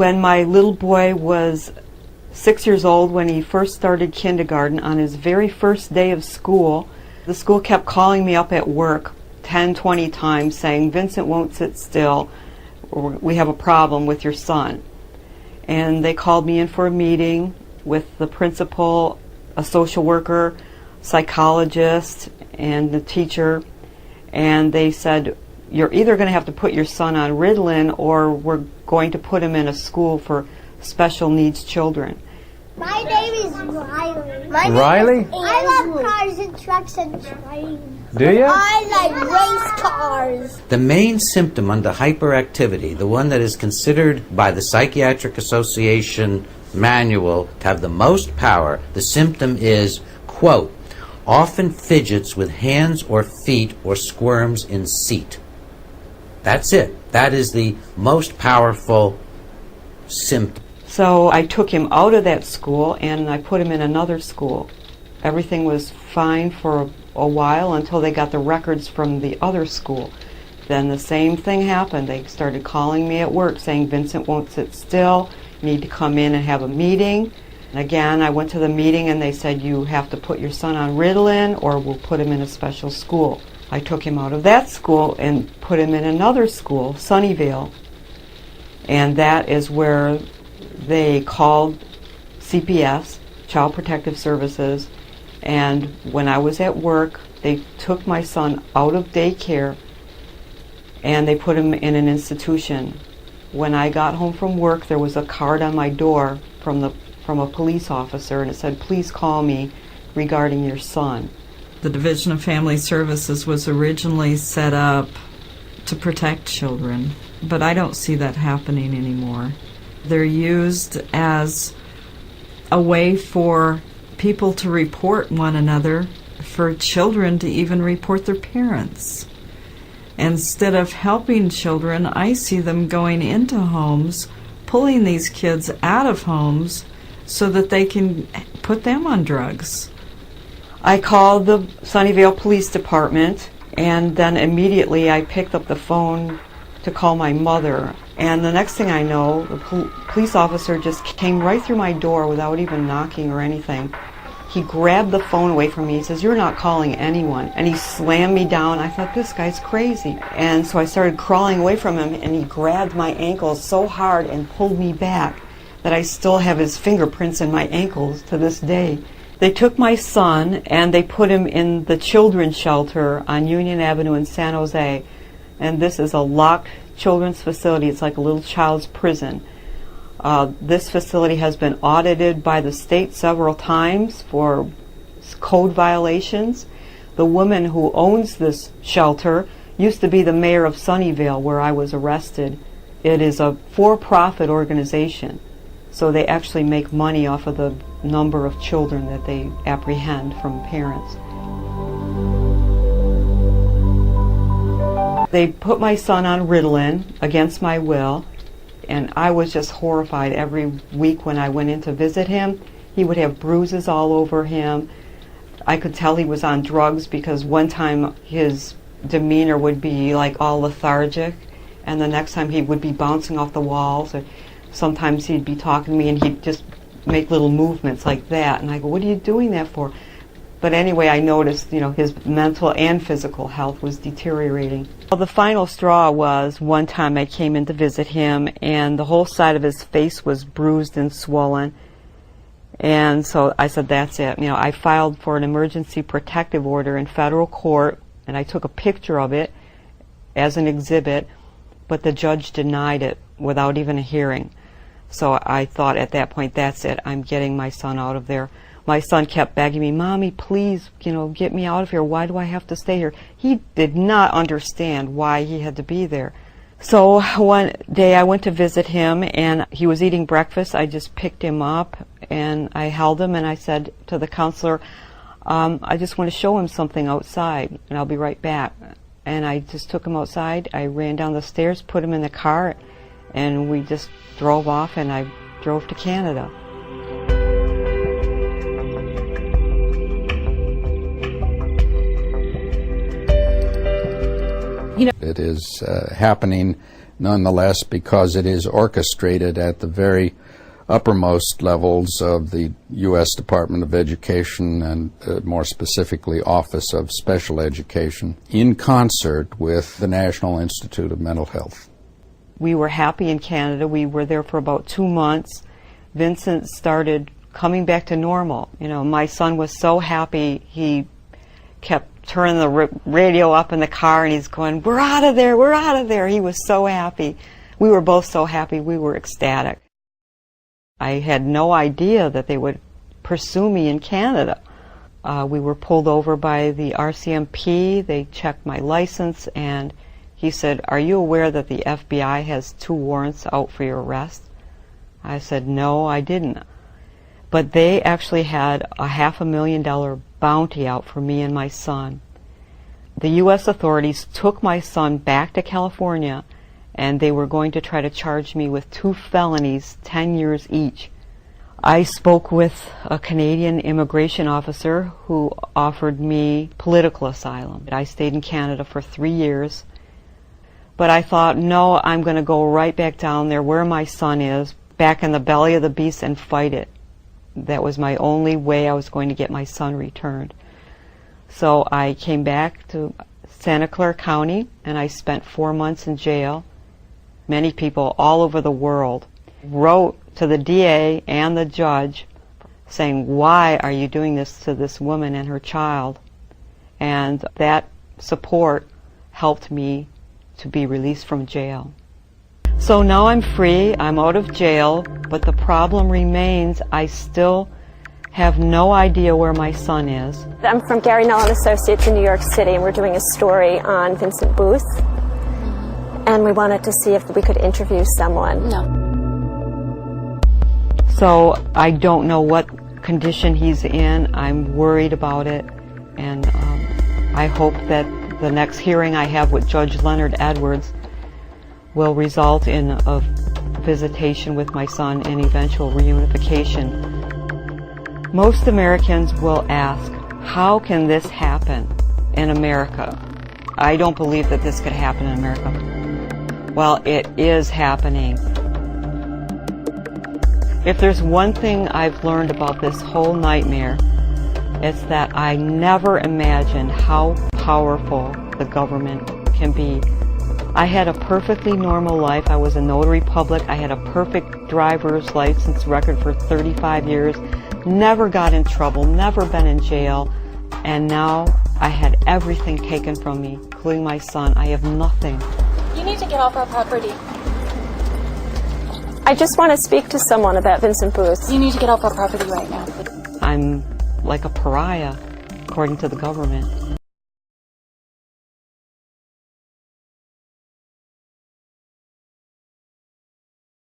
When my little boy was 6 years old, when he first started kindergarten, on his very first day of school, the school kept calling me up at work 10, 20 times saying, "Vincent won't sit still, or we have a problem with your son." And they called me in for a meeting with the principal, a social worker, psychologist, and the teacher, and they said, "You're either going to have to put your son on Ritalin or we're going to put him in a school for special needs children." My name is Riley. Riley? I love cars and trucks and trains. Do you? I like race cars. The main symptom under hyperactivity, the one that is considered by the Psychiatric Association manual to have the most power, the symptom is, quote, often fidgets with hands or feet or squirms in seat. That's it. That is the most powerful symptom. So I took him out of that school and I put him in another school. Everything was fine for a while until they got the records from the other school. Then the same thing happened. They started calling me at work saying, "Vincent won't sit still, you need to come in and have a meeting." And again, I went to the meeting and they said, "You have to put your son on Ritalin or we'll put him in a special school." I took him out of that school and put him in another school, Sunnyvale. And that is where they called CPS, Child Protective Services, and when I was at work, they took my son out of daycare and they put him in an institution. When I got home from work, there was a card on my door from a police officer, and it said, "Please call me regarding your son." The Division of Family Services was originally set up to protect children, but I don't see that happening anymore. They're used as a way for people to report one another, for children to even report their parents. Instead of helping children, I see them going into homes, pulling these kids out of homes so that they can put them on drugs. I called the Sunnyvale Police Department, and then immediately I picked up the phone to call my mother. And the next thing I know, the police officer just came right through my door without even knocking or anything. He grabbed the phone away from me. He says, "You're not calling anyone." And he slammed me down. I thought, this guy's crazy. And so I started crawling away from him, and he grabbed my ankles so hard and pulled me back that I still have his fingerprints in my ankles to this day. They took my son and they put him in the children's shelter on Union Avenue in San Jose. And this is a locked children's facility. It's like a little child's prison. This facility has been audited by the state several times for code violations. The woman who owns this shelter used to be the mayor of Sunnyvale, where I was arrested. It is a for-profit organization, so they actually make money off of the number of children that they apprehend from parents. They put my son on Ritalin against my will, and I was just horrified. Every week when I went in to visit him, he would have bruises all over him. I could tell he was on drugs because one time his demeanor would be like all lethargic, and the next time he would be bouncing off the walls, or sometimes he'd be talking to me and he'd just make little movements like that, and I go, "What are you doing that for?" But anyway, I noticed, his mental and physical health was deteriorating. Well, the final straw was one time I came in to visit him, and the whole side of his face was bruised and swollen. And so I said, that's it. I filed for an emergency protective order in federal court, and I took a picture of it as an exhibit, but the judge denied it without even a hearing. So I thought at that point, that's it. I'm getting my son out of there. My son kept begging me, "Mommy, please, get me out of here. Why do I have to stay here?" He did not understand why he had to be there. So one day I went to visit him, and he was eating breakfast. I just picked him up, and I held him, and I said to the counselor, I just want to show him something outside, and I'll be right back. And I just took him outside. I ran down the stairs, put him in the car, and we just drove off, and I drove to Canada. It is happening nonetheless, because it is orchestrated at the very uppermost levels of the U.S. Department of Education and more specifically Office of Special Education, in concert with the National Institute of Mental Health. We were happy in Canada. We were there for about 2 months. Vincent started coming back to normal. You know, my son was so happy. He kept turning the radio up in the car and he's going, "We're out of there, we're out of there." He was so happy. We were both so happy. We were ecstatic. I had no idea that they would pursue me in Canada. We were pulled over by the RCMP. They checked my license and he said, "Are you aware that the FBI has 2 warrants out for your arrest?" I said, "No, I didn't." But they actually had a $500,000 bounty out for me and my son. The U.S. authorities took my son back to California and they were going to try to charge me with 2 felonies, 10 years each. I spoke with a Canadian immigration officer who offered me political asylum. I stayed in Canada for 3 years. But I thought, no, I'm going to go right back down there where my son is, back in the belly of the beast and fight it. That was my only way I was going to get my son returned. So I came back to Santa Clara County and I spent 4 months in jail. Many people all over the world wrote to the DA and the judge saying, "Why are you doing this to this woman and her child?" And that support helped me to be released from jail. So now I'm free, I'm out of jail, but the problem remains. I still have no idea where my son is. I'm from Gary Null & Associates in New York City, and we're doing a story on Vincent Booth. And we wanted to see if we could interview someone. No. So I don't know what condition he's in. I'm worried about it. And I hope that the next hearing I have with Judge Leonard Edwards will result in a visitation with my son and eventual reunification. Most Americans will ask, how can this happen in America? I don't believe that this could happen in America. Well, it is happening. If there's one thing I've learned about this whole nightmare, it's that I never imagined how powerful the government can be. I had a perfectly normal life. I was a notary public. I had a perfect driver's license record for 35 years. Never got in trouble, never been in jail. And now I had everything taken from me, including my son. I have nothing. You need to get off our property. I just want to speak to someone about Vincent Booth. You need to get off our property right now. I'm like a pariah, according to the government.